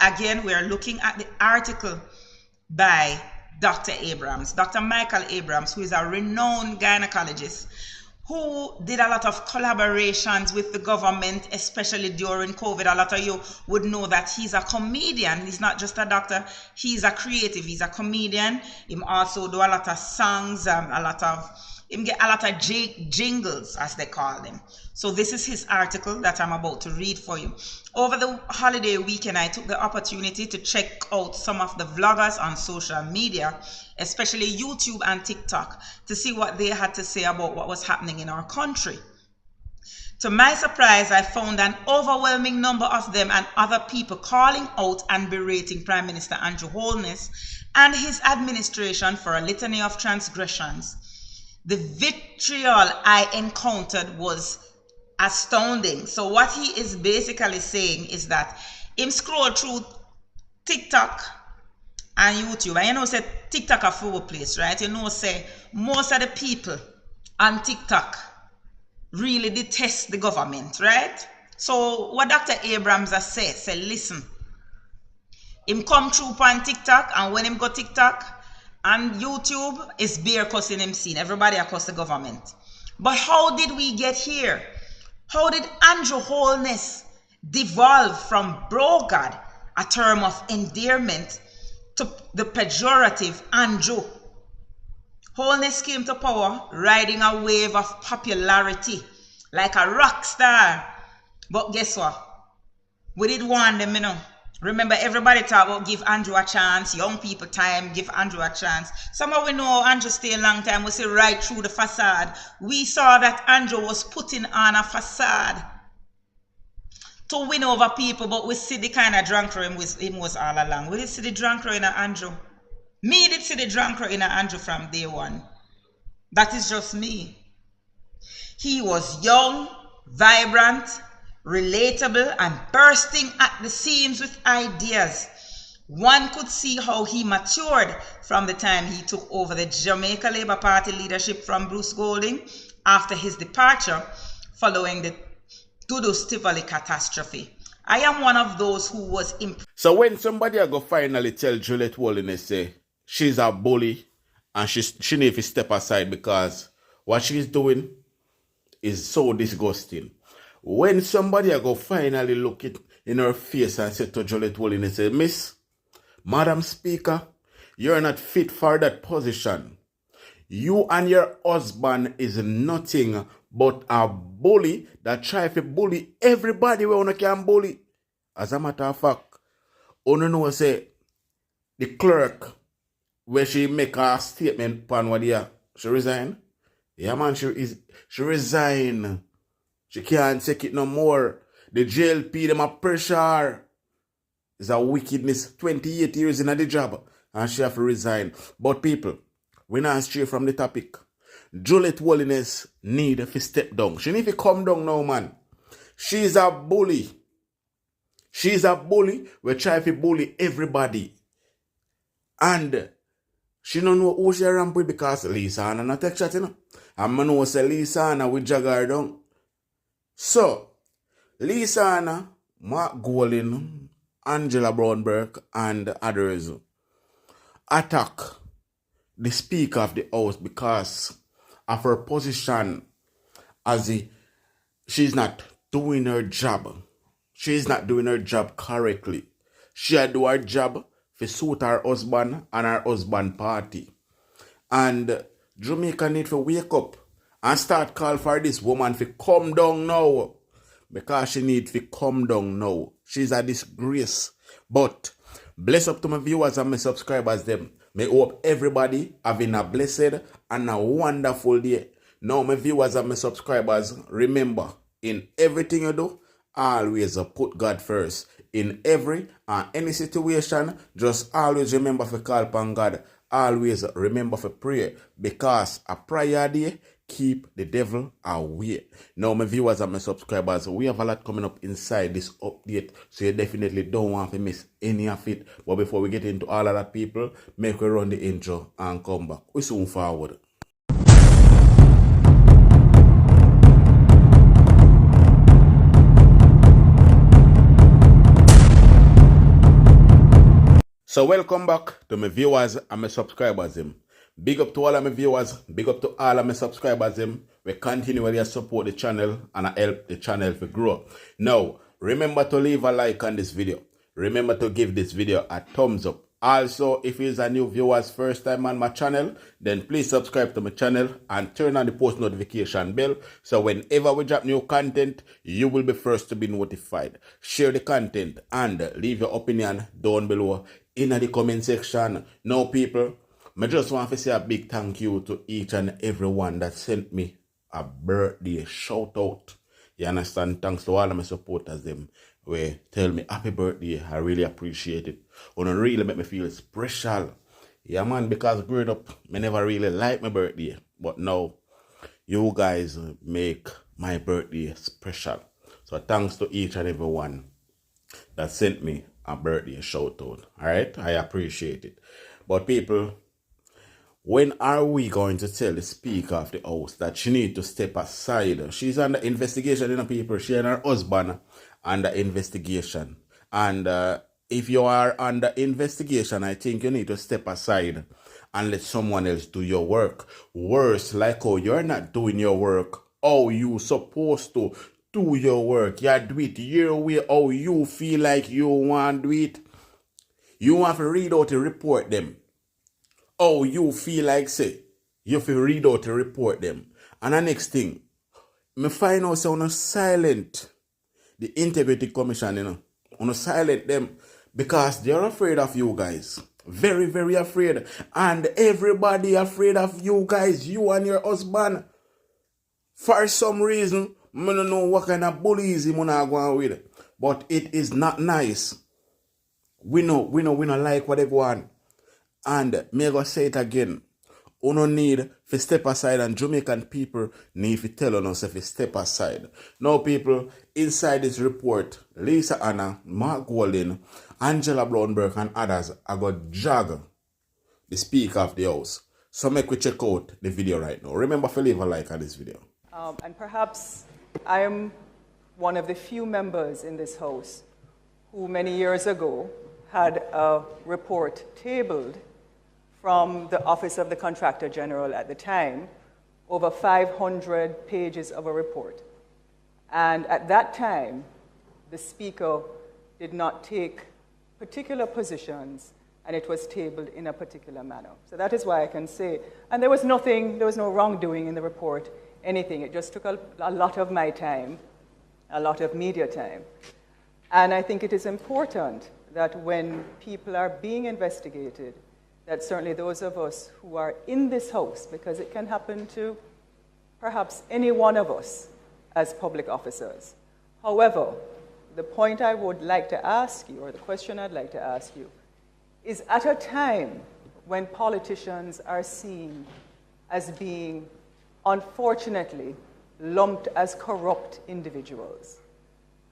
Again, we are looking at the article by Dr. Abrams, Dr. Michael Abrams, who is a renowned gynecologist who did a lot of collaborations with the government, especially during COVID. A lot of you would know that he's a comedian. He's not just a doctor. He's a creative. He's a comedian. He also do a lot of songs, him get a lot of jingles, as they call them. So this is his article that I'm about to read for you. Over the holiday weekend, I took the opportunity to check out some of the vloggers on social media, especially YouTube and TikTok, to see what they had to say about what was happening in our country. To my surprise, I found an overwhelming number of them and other people calling out and berating Prime Minister Andrew Holness and his administration for a litany of transgressions. The vitriol I encountered was astounding. So what he is basically saying is that him scroll through TikTok and YouTube, and you know say TikTok a full place, right? You know say most of the people on TikTok really detest the government, right? So what Dr. Abrams has said, listen, him come through on TikTok, and when him go TikTok and YouTube, is beer cussing him seen. Everybody across the government. But how did we get here? How did Andrew Holness devolve from brogad, a term of endearment, to the pejorative Andrew? Holness came to power riding a wave of popularity like a rock star. But guess what? We did warn them, you know. Remember, everybody talk about give Andrew a chance, young people time, give Andrew a chance. Somehow we know Andrew stay a long time, we see right through the facade. We saw that Andrew was putting on a facade to win over people, but we see the kind of drunker him was all along. We did see the drunker in Andrew. Me did see the drunker in Andrew from day one. That is just me. He was young, vibrant, relatable, and bursting at the seams with ideas. One could see how he matured from the time he took over the Jamaica Labour Party leadership from Bruce Golding after his departure following the Xodus Tivoli catastrophe. I am one of those who was impressed. So when somebody go finally tell Juliet Holness say she's a bully and she need to step aside because what she's doing is so disgusting. When somebody go finally look it in her face and say to Juliet Holness, say, Miss, Madam Speaker, you're not fit for that position. You and your husband is nothing but a bully that try to bully everybody where one can bully. As a matter of fact, you know say the clerk where she make a statement upon what she resign. Yeah man, she resign. She can't take it no more. The JLP, them a pressure. It's a wickedness. 28 years in the job. And she have to resign. But people, we're not stray from the topic. Juliet Holness need to step down. She need to come down now, man. She's a bully. She's a bully. We try to bully everybody. And she don't know who she ramp with because Lisa Hanna not take shot, you know. And I know say Lisa Hanna will jog her down. So, Lisa Hanna, Mark Golding, Angela Brownberg, and others attack the Speaker of the House because of her position as she's not doing her job. She's not doing her job correctly. She do her job to suit her husband and her husband party. And Jamaica need to wake up and start call for this woman to come down now. Because she need to come down now. She's a disgrace. But bless up to my viewers and my subscribers them. May hope everybody having a blessed and a wonderful day. Now my viewers and my subscribers, remember, in everything you do, always put God first. In every and any situation, just always remember to call upon God. Always remember to pray. Because a prayer day keep the devil away. Now, my viewers and my subscribers, we have a lot coming up inside this update, so you definitely don't want to miss any of it. But before we get into all of that, people, make we run the intro and come back. We soon forward. So welcome back to my viewers and my subscribers. Big up to all of my viewers, big up to all of my subscribers. We continue to support the channel and help the channel to grow. Now, remember to leave a like on this video. Remember to give this video a thumbs up. Also, if you're a new viewer's first time on my channel, then please subscribe to my channel and turn on the post notification bell. So whenever we drop new content, you will be first to be notified. Share the content and leave your opinion down below in the comment section. Now people, I just want to say a big thank you to each and everyone that sent me a birthday shout out. You understand? Thanks to all of my supporters we tell me happy birthday. I really appreciate it. And it really make me feel special. Yeah man, because growing up, I never really liked my birthday. But now, you guys make my birthday special. So thanks to each and everyone that sent me a birthday shout out. Alright? I appreciate it. But people, when are we going to tell the Speaker of the House that she needs to step aside? She's under investigation, people. She and her husband under investigation. And if you are under investigation, I think you need to step aside and let someone else do your work. Worse, like how you're not doing your work, how you supposed to do your work. You do it your way, how you feel like you want to do it. You have to read out the report them. Oh, you feel like say, you have to read out to report them. And the next thing, me find out say on silent the Integrity Commission, on silent them because they're afraid of you guys. Very, very afraid. And everybody afraid of you guys, you and your husband. For some reason, I don't know what kind of bullies you are going with. But it is not nice. We know like what they go on. And may I say it again. You don't need to step aside, and Jamaican people need to tell us if you step aside. Now, people, inside this report, Lisa Hanna, Mark Golden, Angela Burks, and others are going to drag the Speaker of the House. So make we check out the video right now. Remember to leave a like on this video. And perhaps I am one of the few members in this House who many years ago had a report tabled from the Office of the Contractor General at the time, over 500 pages of a report. And at that time, the Speaker did not take particular positions, and it was tabled in a particular manner. So that is why I can say, and there was no wrongdoing in the report, anything. It just took a lot of my time, a lot of media time. And I think it is important that when people are being investigated, that certainly those of us who are in this House, because it can happen to perhaps any one of us as public officers. However, the point I would like to ask you, or the question I'd like to ask you, is at a time when politicians are seen as being, unfortunately, lumped as corrupt individuals.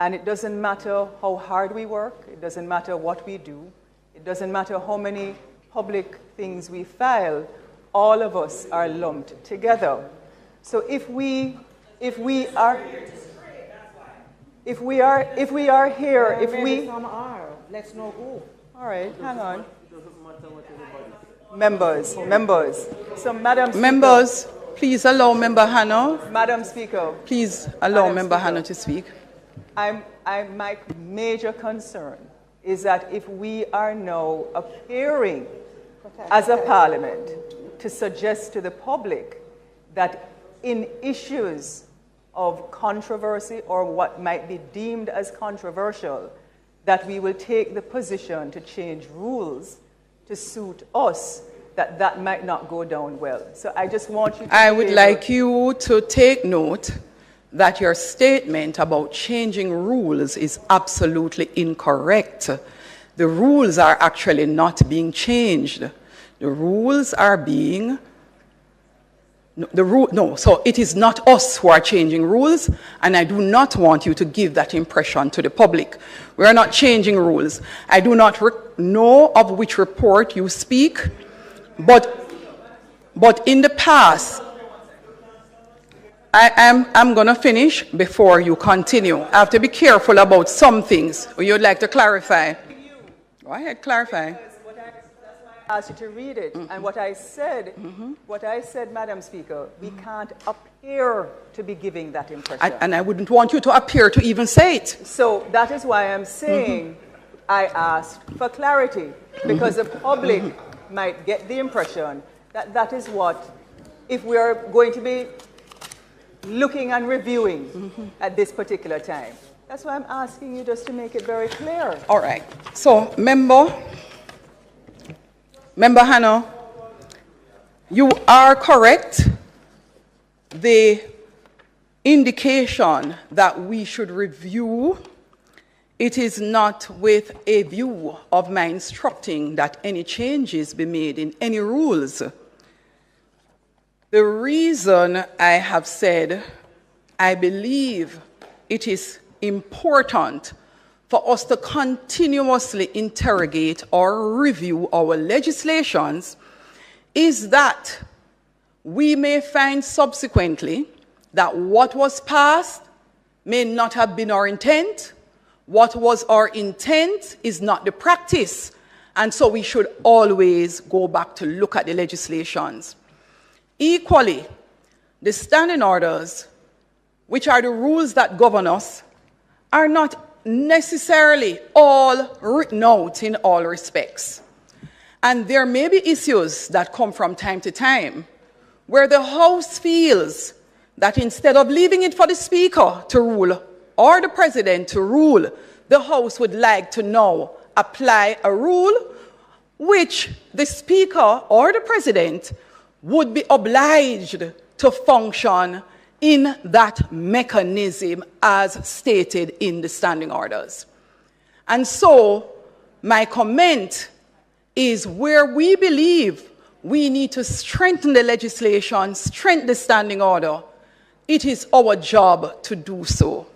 And it doesn't matter how hard we work, it doesn't matter what we do, it doesn't matter how many public things we file, all of us are lumped together. So if we are here, let's not go. All right, hang on. Members. So Madam Speaker, Members, please allow Member Hanna. Madam Speaker. Please allow Madam Member Speaker. Hanna to speak. My major concern is that if we are now appearing as a parliament to suggest to the public that in issues of controversy or what might be deemed as controversial, that we will take the position to change rules to suit us, that might not go down well. So I just want you to I would like you to take note that your statement about changing rules is absolutely incorrect. The rules are actually not being changed. The rules are being... So it is not us who are changing rules, and I do not want you to give that impression to the public. We are not changing rules. I do not know of which report you speak, but in the past, I'm going to finish before you continue. I have to be careful about some things. You'd like to clarify? Go ahead, clarify. What asked you to read it. And what I said, Madam Speaker, we can't appear to be giving that impression. And I wouldn't want you to appear to even say it. So that is why I'm saying I asked for clarity, because the public might get the impression that that is what, if we are going to be looking and reviewing at this particular time. That's why I'm asking you just to make it very clear. All right. So, Member Hanna, you are correct. The indication that we should review, it is not with a view of my instructing that any changes be made in any rules. The reason I have said I believe it is important for us to continuously interrogate or review our legislations is that we may find subsequently that what was passed may not have been our intent. What was our intent is not the practice. And so we should always go back to look at the legislations. Equally, the standing orders, which are the rules that govern us, are not necessarily all written out in all respects. And there may be issues that come from time to time where the House feels that instead of leaving it for the Speaker to rule or the President to rule, the House would like to now apply a rule which the Speaker or the President would be obliged to function in that mechanism as stated in the standing orders. And so my comment is where we believe we need to strengthen the legislation, strengthen the standing order, it is our job to do so.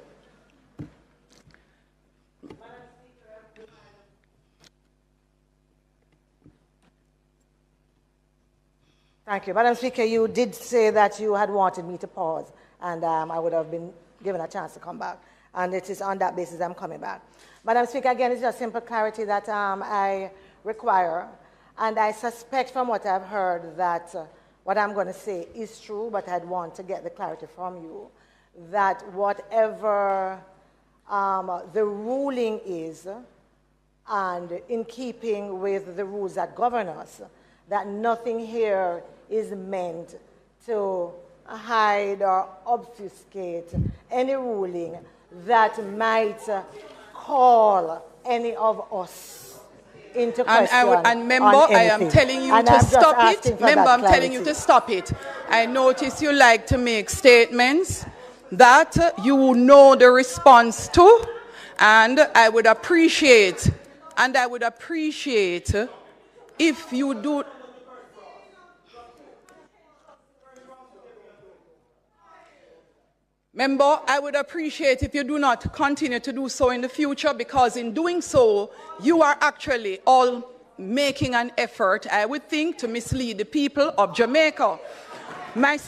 Thank you. Madam Speaker, you did say that you had wanted me to pause, and I would have been given a chance to come back. And it is on that basis I'm coming back. Madam Speaker, again, it's just simple clarity that I require. And I suspect from what I've heard that what I'm going to say is true, but I'd want to get the clarity from you, that whatever the ruling is, and in keeping with the rules that govern us, that nothing here is meant to hide or obfuscate any ruling that might call any of us into question. And member, I am telling you to stop it. Member, I'm telling you to stop it. I notice you like to make statements that you know the response to, and I would appreciate if you do. Member, I would appreciate if you do not continue to do so in the future, because in doing so, you are actually all making an effort, I would think, to mislead the people of Jamaica. My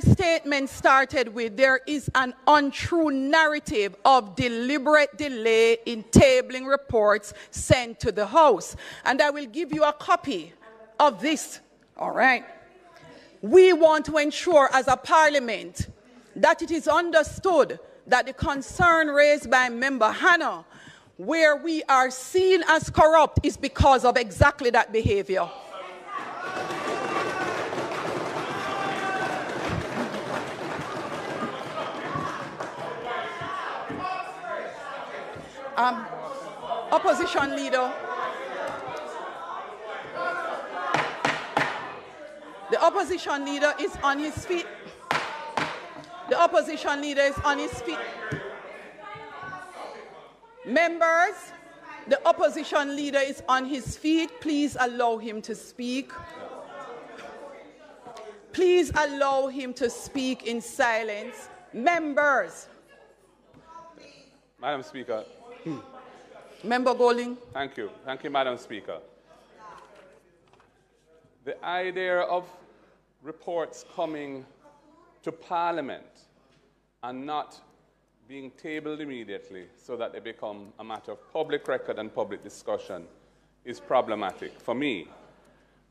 statement started with there is an untrue narrative of deliberate delay in tabling reports sent to the House. And I will give you a copy of this. All right. We want to ensure as a parliament that it is understood that the concern raised by Member Hanna, where we are seen as corrupt, is because of exactly that behavior. Opposition leader. The opposition leader is on his feet. The opposition leader is on his feet. Members, the opposition leader is on his feet. Please allow him to speak. Please allow him to speak in silence. Members. Madam Speaker. Member Golding. Thank you. Thank you, Madam Speaker. The idea of reports coming to Parliament and not being tabled immediately so that they become a matter of public record and public discussion is problematic for me.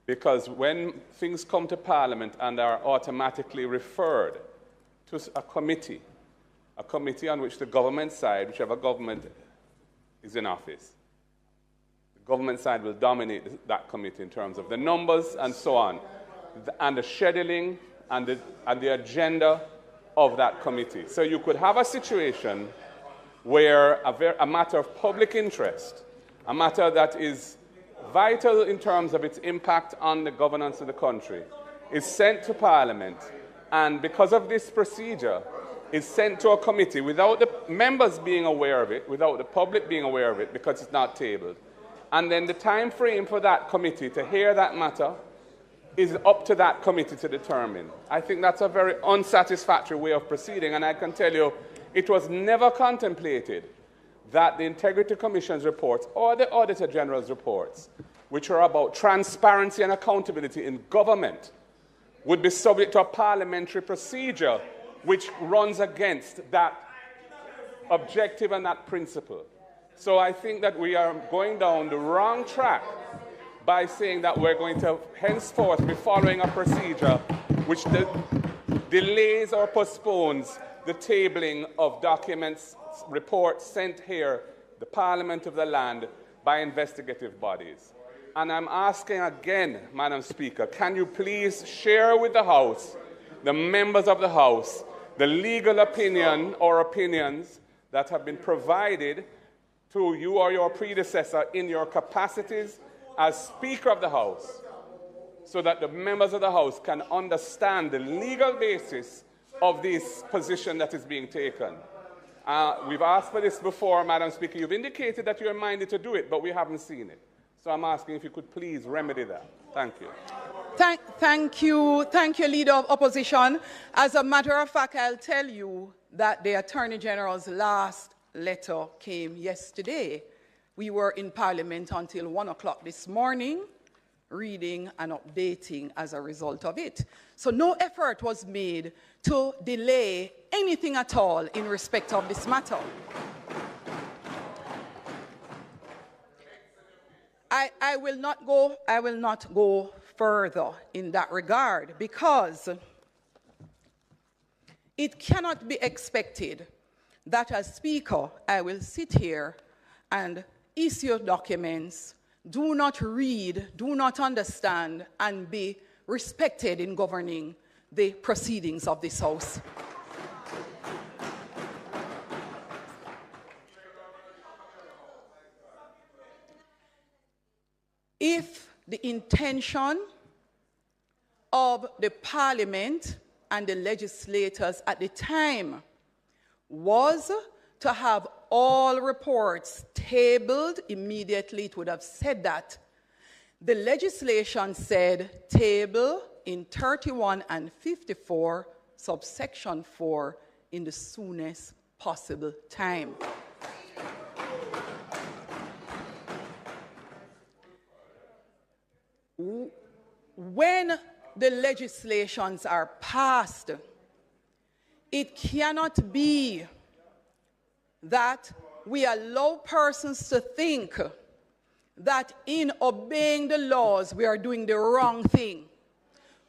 Because when things come to Parliament and are automatically referred to a committee on which the government side, whichever government is in office, the government side will dominate that committee in terms of the numbers and so on, and the scheduling and the agenda of that committee. So you could have a situation where a matter of public interest, a matter that is vital in terms of its impact on the governance of the country, is sent to Parliament, and because of this procedure, is sent to a committee without the members being aware of it, without the public being aware of it, because it's not tabled. And then the time frame for that committee to hear that matter is up to that committee to determine. I think that's a very unsatisfactory way of proceeding, and I can tell you it was never contemplated that the Integrity Commission's reports or the Auditor General's reports, which are about transparency and accountability in government, would be subject to a parliamentary procedure which runs against that objective and that principle. So I think that we are going down the wrong track by saying that we're going to henceforth be following a procedure which delays or postpones the tabling of documents, reports sent here, the Parliament of the land, by investigative bodies. And I'm asking again, Madam Speaker, can you please share with the House, the members of the House, the legal opinion or opinions that have been provided to you or your predecessor in your capacities as Speaker of the House, so that the members of the House can understand the legal basis of this position that is being taken. We've asked for this before, Madam Speaker. You've indicated that you're minded to do it, but we haven't seen it. So I'm asking if you could please remedy that. Thank you. Thank you, Leader of Opposition. As a matter of fact, I'll tell you that the Attorney General's last letter came yesterday. We were in Parliament until 1 o'clock this morning, reading and updating as a result of it. So no effort was made to delay anything at all in respect of this matter. I will not go further in that regard, because it cannot be expected that as Speaker I will sit here and issue documents, do not read, do not understand, and be respected in governing the proceedings of this House. If the intention of the Parliament and the legislators at the time was to have all reports tabled immediately, it would have said that. The legislation said table in 31 and 54, subsection 4, in the soonest possible time. When the legislations are passed, it cannot be that we allow persons to think that in obeying the laws we are doing the wrong thing.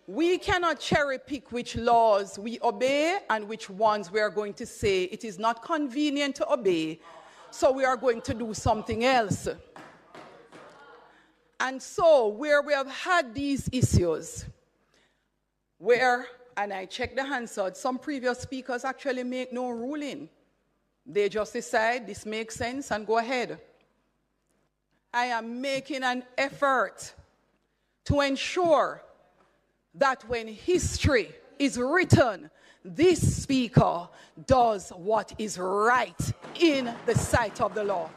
We cannot cherry pick which laws we obey and which ones we are going to say it is not convenient to obey, so we are going to do something else. And so, where we have had these issues, where, and I checked the Hansard, some previous speakers actually make no ruling. They just decide this makes sense and go ahead. I am making an effort to ensure that when history is written, this speaker does what is right in the sight of the law.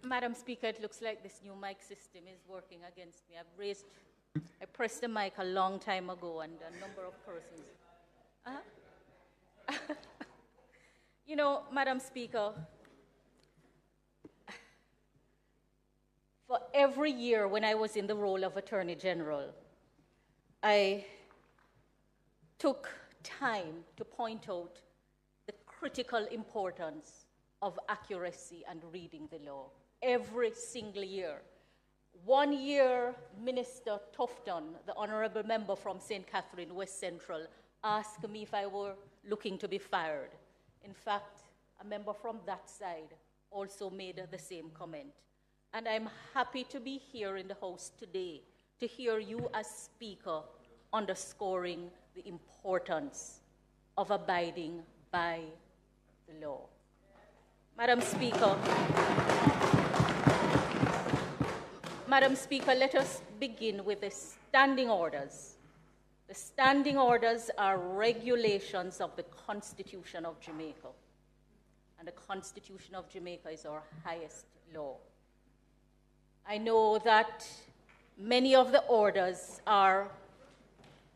Madam Speaker, it looks like this new mic system is working against me. I pressed the mic a long time ago, and a number of persons. You know, Madam Speaker, for every year when I was in the role of Attorney General, I took time to point out the critical importance of accuracy and reading the law every single year. 1 year, Minister Tufton, the honorable member from St. Catherine, West Central, asked me if I were looking to be fired. In fact, a member from that side also made the same comment. And I'm happy to be here in the House today to hear you as Speaker underscoring the importance of abiding by the law. Madam Speaker, let us begin with the standing orders. The standing orders are regulations of the Constitution of Jamaica, and the Constitution of Jamaica is our highest law. I know that many of the orders are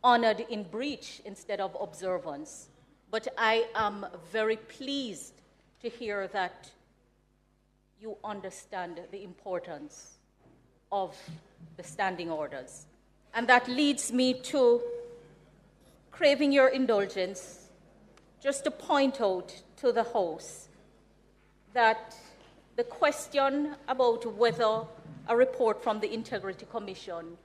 honored in breach instead of observance, but I am very pleased to hear that you understand the importance of the standing orders. And that leads me to craving your indulgence just to point out to the House that the question about whether a report from the Integrity Commission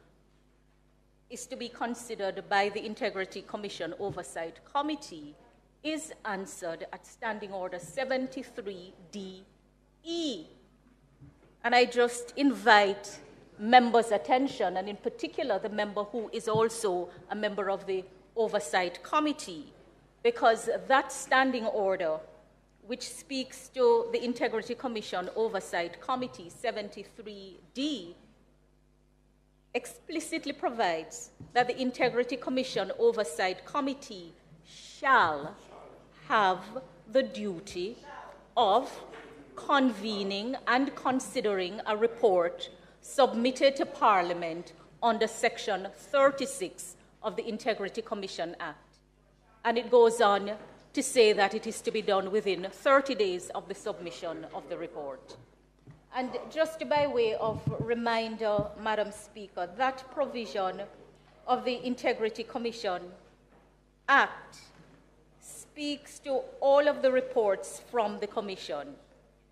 is to be considered by the Integrity Commission Oversight Committee is answered at Standing Order 73DE. And I just invite members' attention, and in particular the member who is also a member of the Oversight Committee, because that standing order, which speaks to the Integrity Commission Oversight Committee 73D, explicitly provides that the Integrity Commission Oversight Committee shall have the duty of convening and considering a report submitted to Parliament under Section 36 of the Integrity Commission Act. And it goes on to say that it is to be done within 30 days of the submission of the report. And just by way of reminder, Madam Speaker, that provision of the Integrity Commission Act speaks to all of the reports from the Commission.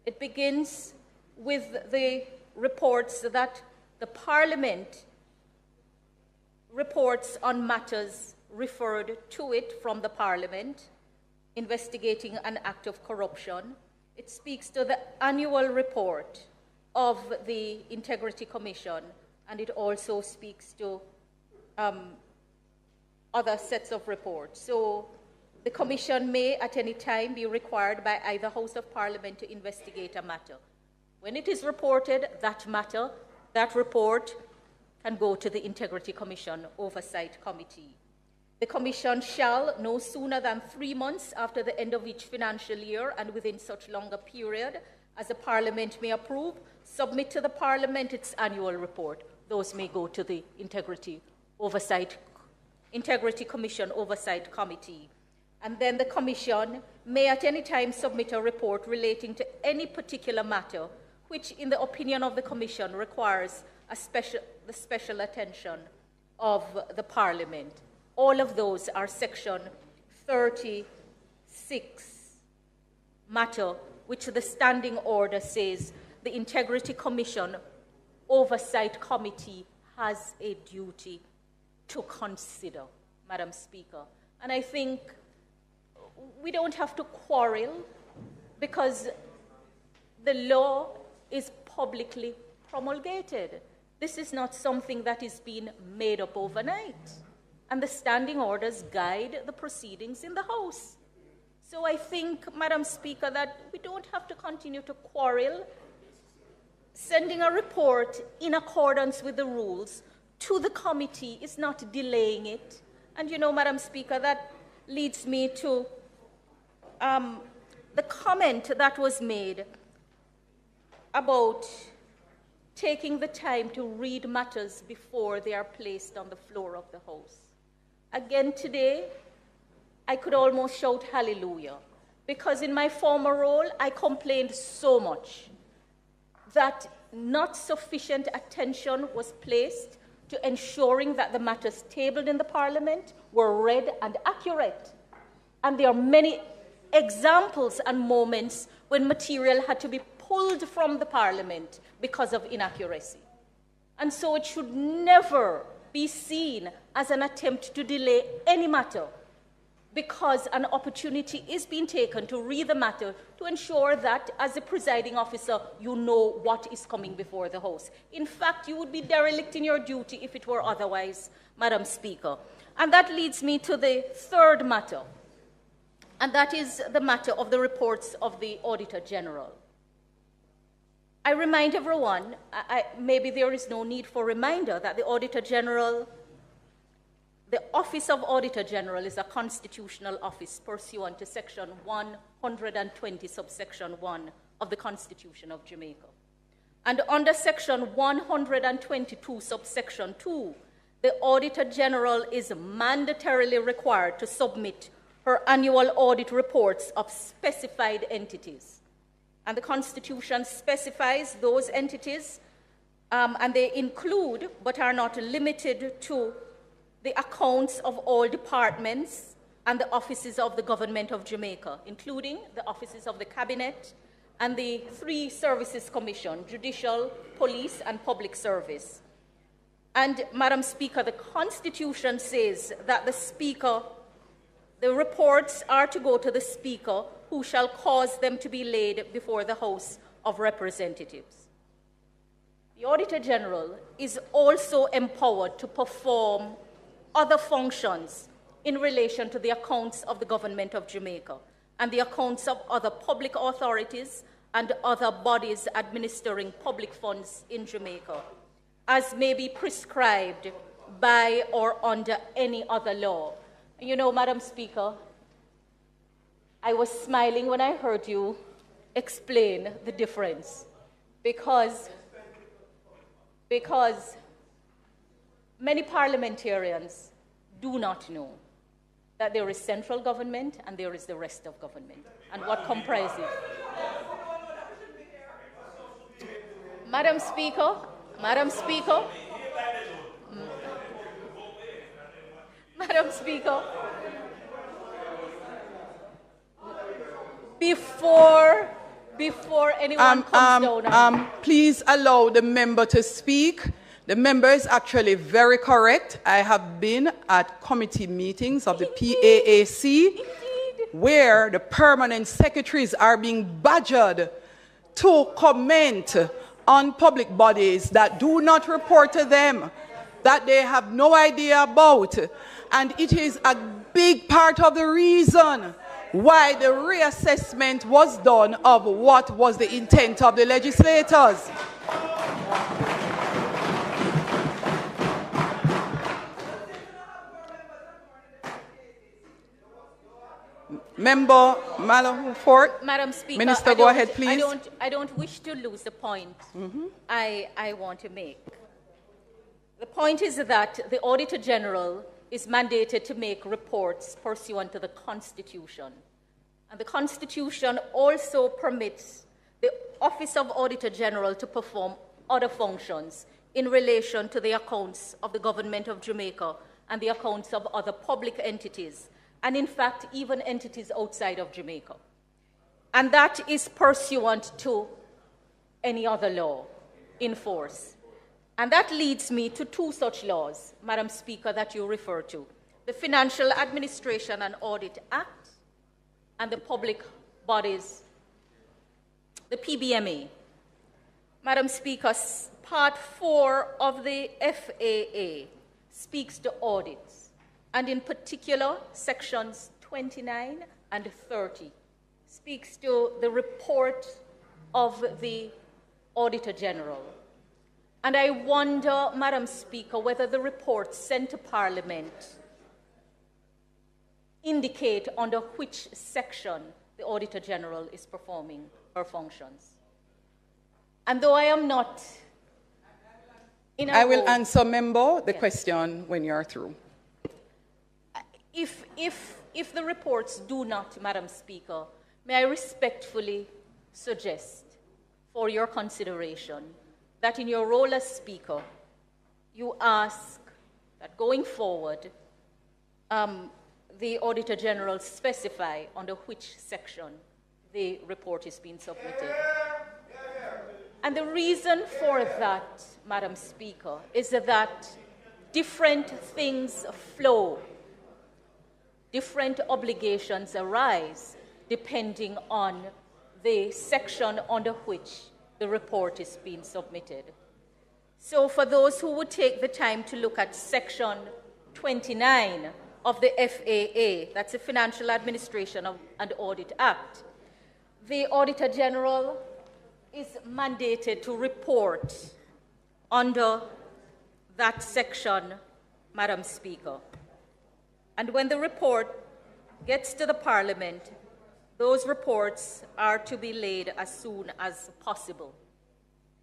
It begins with the reports that the Parliament reports on matters referred to it from the Parliament, investigating an act of corruption. It speaks to the annual report of the Integrity Commission, and it also speaks to other sets of reports. So the Commission may at any time be required by either House of Parliament to investigate a matter. When it is reported, that matter, that report, can go to the Integrity Commission Oversight Committee. The Commission shall, no sooner than 3 months after the end of each financial year and within such longer period as the Parliament may approve, submit to the Parliament its annual report. Those may go to the Integrity Commission Oversight Committee. And then the Commission may at any time submit a report relating to any particular matter which, in the opinion of the Commission, requires the special attention of the Parliament. All of those are Section 36 matter, which the standing order says the Integrity Commission Oversight Committee has a duty to consider, Madam Speaker. And I think we don't have to quarrel because the law is publicly promulgated. This is not something that is being made up overnight. And the standing orders guide the proceedings in the House. So I think, Madam Speaker, that we don't have to continue to quarrel. Sending a report in accordance with the rules to the committee is not delaying it. And you know, Madam Speaker, that leads me to the comment that was made about taking the time to read matters before they are placed on the floor of the House. Again today, I could almost shout hallelujah, because in my former role, I complained so much that not sufficient attention was placed to ensuring that the matters tabled in the Parliament were read and accurate. And there are many examples and moments when material had to be pulled from the Parliament because of inaccuracy. And so it should never be seen as an attempt to delay any matter, because an opportunity is being taken to read the matter to ensure that, as a presiding officer, you know what is coming before the House. In fact, you would be derelict in your duty if it were otherwise, Madam Speaker. And that leads me to the third matter, and that is the matter of the reports of the Auditor General. I remind everyone, maybe there is no need for reminder, that the Auditor General, the Office of Auditor General is a constitutional office pursuant to Section 120, subsection 1 of the Constitution of Jamaica. And under Section 122, subsection 2, the Auditor General is mandatorily required to submit her annual audit reports of specified entities. And the Constitution specifies those entities, and they include, but are not limited to, the accounts of all departments and the offices of the Government of Jamaica, including the offices of the Cabinet and the 3 Services Commission, Judicial, Police, and Public Service. And, Madam Speaker, the Constitution says that the reports are to go to the Speaker, who shall cause them to be laid before the House of Representatives. The Auditor General is also empowered to perform other functions in relation to the accounts of the Government of Jamaica and the accounts of other public authorities and other bodies administering public funds in Jamaica, as may be prescribed by or under any other law. You know, Madam Speaker, I was smiling when I heard you explain the difference, because many parliamentarians do not know that there is central government and there is the rest of government, and what comprises. Madam Speaker, Madam Speaker, Madam Speaker, before anyone comes down. Please allow the member to speak. The member is actually very correct. I have been at committee meetings of the PAAC where the permanent secretaries are being badgered to comment on public bodies that do not report to them, that they have no idea about. And it is a big part of the reason why the reassessment was done of what was the intent of the legislators. Member Malafort. Madam Speaker, Minister, go ahead, please. I don't wish to lose the point I want to make. The point is that the Auditor General is mandated to make reports pursuant to the Constitution. And the Constitution also permits the Office of Auditor General to perform other functions in relation to the accounts of the Government of Jamaica and the accounts of other public entities, and in fact, even entities outside of Jamaica. And that is pursuant to any other law in force. And that leads me to 2 such laws, Madam Speaker, that you refer to: the Financial Administration and Audit Act and the Public Bodies, the PBMA. Madam Speaker, Part 4 of the FAA speaks to audits, and in particular, sections 29 and 30 speaks to the report of the Auditor General. And I wonder, Madam Speaker, whether the reports sent to Parliament indicate under which section the Auditor General is performing her functions. And though I am not in a I will answer, member, the question when you are through. If the reports do not, Madam Speaker, may I respectfully suggest for your consideration that in your role as Speaker, you ask that going forward, the Auditor General specify under which section the report is being submitted. And the reason for that, Madam Speaker, is that different things flow, different obligations arise depending on the section under which the report is being submitted. So for those who would take the time to look at section 29 of the FAA, that's the Financial Administration and Audit Act, the Auditor General is mandated to report under that section, Madam Speaker. And when the report gets to the Parliament, those reports are to be laid as soon as possible.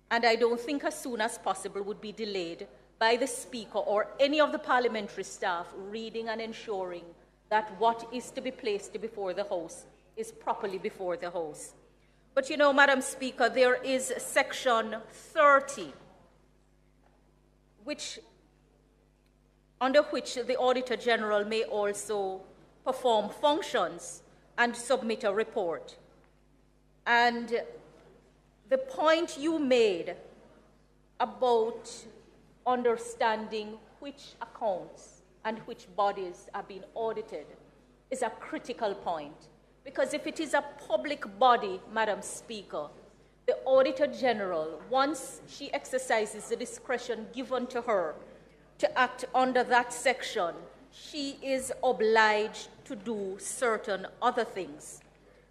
And I don't think as soon as possible would be delayed by the Speaker or any of the parliamentary staff reading and ensuring that what is to be placed before the House is properly before the House. But you know, Madam Speaker, there is section 30, under which the Auditor General may also perform functions and submit a report. And the point you made about understanding which accounts and which bodies are being audited is a critical point. Because if it is a public body, Madam Speaker, the Auditor General, once she exercises the discretion given to her to act under that section, she is obliged to do certain other things.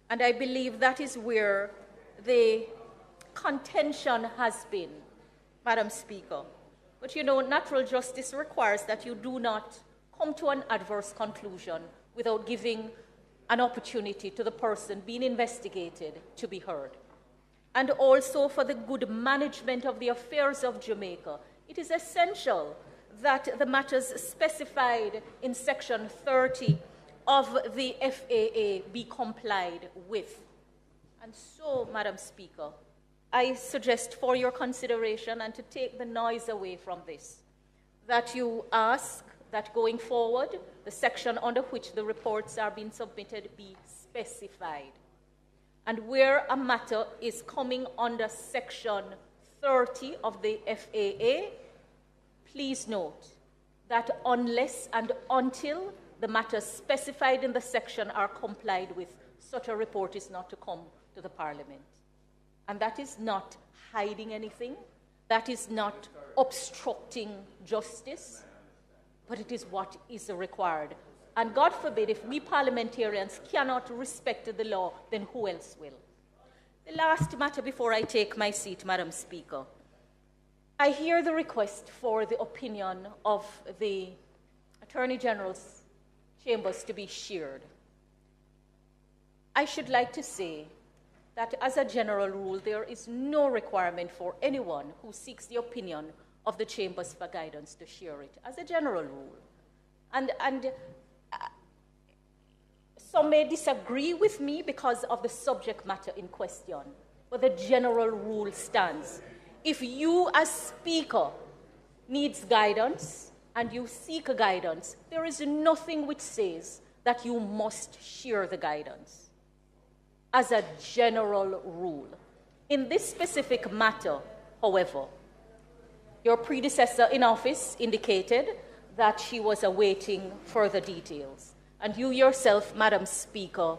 And I believe that is where the contention has been, Madam Speaker. But you know, natural justice requires that you do not come to an adverse conclusion without giving an opportunity to the person being investigated to be heard. And also for the good management of the affairs of Jamaica, it is essential that the matters specified in section 30 of the FAA be complied with. And so, Madam Speaker, I suggest for your consideration and to take the noise away from this, that you ask that going forward, the section under which the reports are being submitted be specified. And where a matter is coming under section 30 of the FAA, please note that unless and until the matters specified in the section are complied with, such a report is not to come to the Parliament. And that is not hiding anything, that is not obstructing justice, but it is what is required. And God forbid, if we parliamentarians cannot respect the law, then who else will? The last matter before I take my seat, Madam Speaker. I hear the request for the opinion of the Attorney General's chambers to be shared. I should like to say that as a general rule, there is no requirement for anyone who seeks the opinion of the chambers for guidance to share it, as a general rule. And some may disagree with me because of the subject matter in question, but the general rule stands. If you as Speaker needs guidance and you seek guidance, there is nothing which says that you must share the guidance, as a general rule. In this specific matter, however, your predecessor in office indicated that she was awaiting further details. And you yourself, Madam Speaker,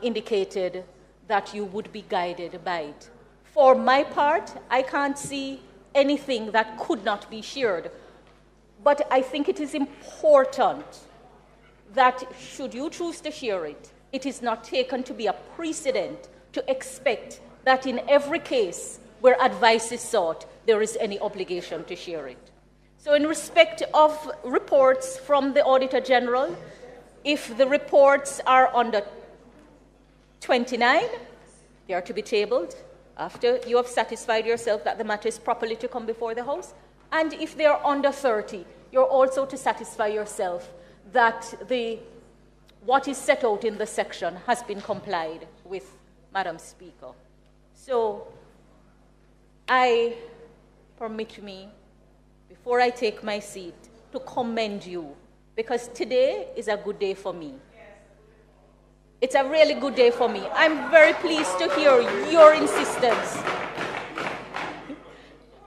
indicated that you would be guided by it. For my part, I can't see anything that could not be shared. But I think it is important that should you choose to share it, it is not taken to be a precedent to expect that in every case where advice is sought, there is any obligation to share it. So in respect of reports from the Auditor General, if the reports are under 29, they are to be tabled after you have satisfied yourself that the matter is properly to come before the House. And if they are under 30, you're also to satisfy yourself that what is set out in the section has been complied with, Madam Speaker. So permit me, before I take my seat, to commend you, because today is a good day for me. It's a really good day for me. I'm very pleased to hear your insistence.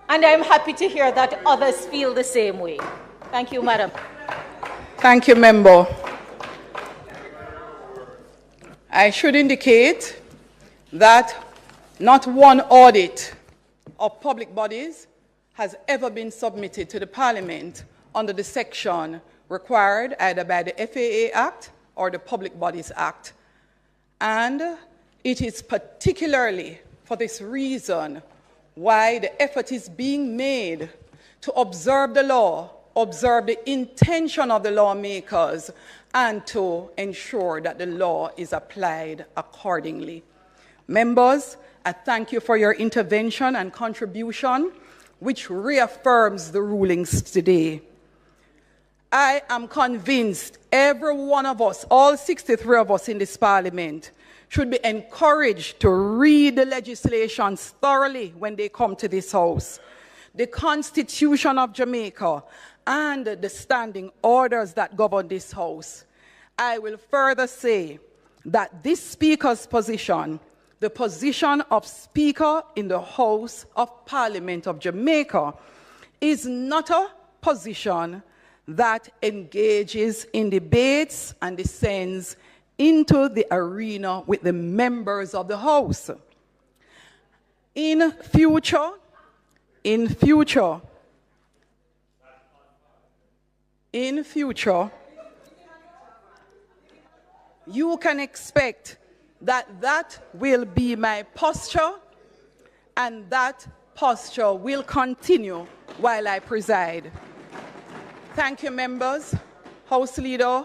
And I'm happy to hear that others feel the same way. Thank you, Madam. Thank you, Member. I should indicate that not one audit of public bodies has ever been submitted to the Parliament under the section required either by the FAA Act or the Public Bodies Act. And it is particularly for this reason why the effort is being made to observe the law, observe the intention of the lawmakers, and to ensure that the law is applied accordingly. Members, I thank you for your intervention and contribution, which reaffirms the rulings today. I am convinced every one of us, all 63 of us in this Parliament, should be encouraged to read the legislations thoroughly when they come to this House. The Constitution of Jamaica and the standing orders that govern this House. I will further say that this Speaker's position, the position of Speaker in the House of Parliament of Jamaica, is not a position that engages in debates and descends into the arena with the members of the House. In future, you can expect that that will be my posture, and that posture will continue while I preside. Thank you, members. House Leader,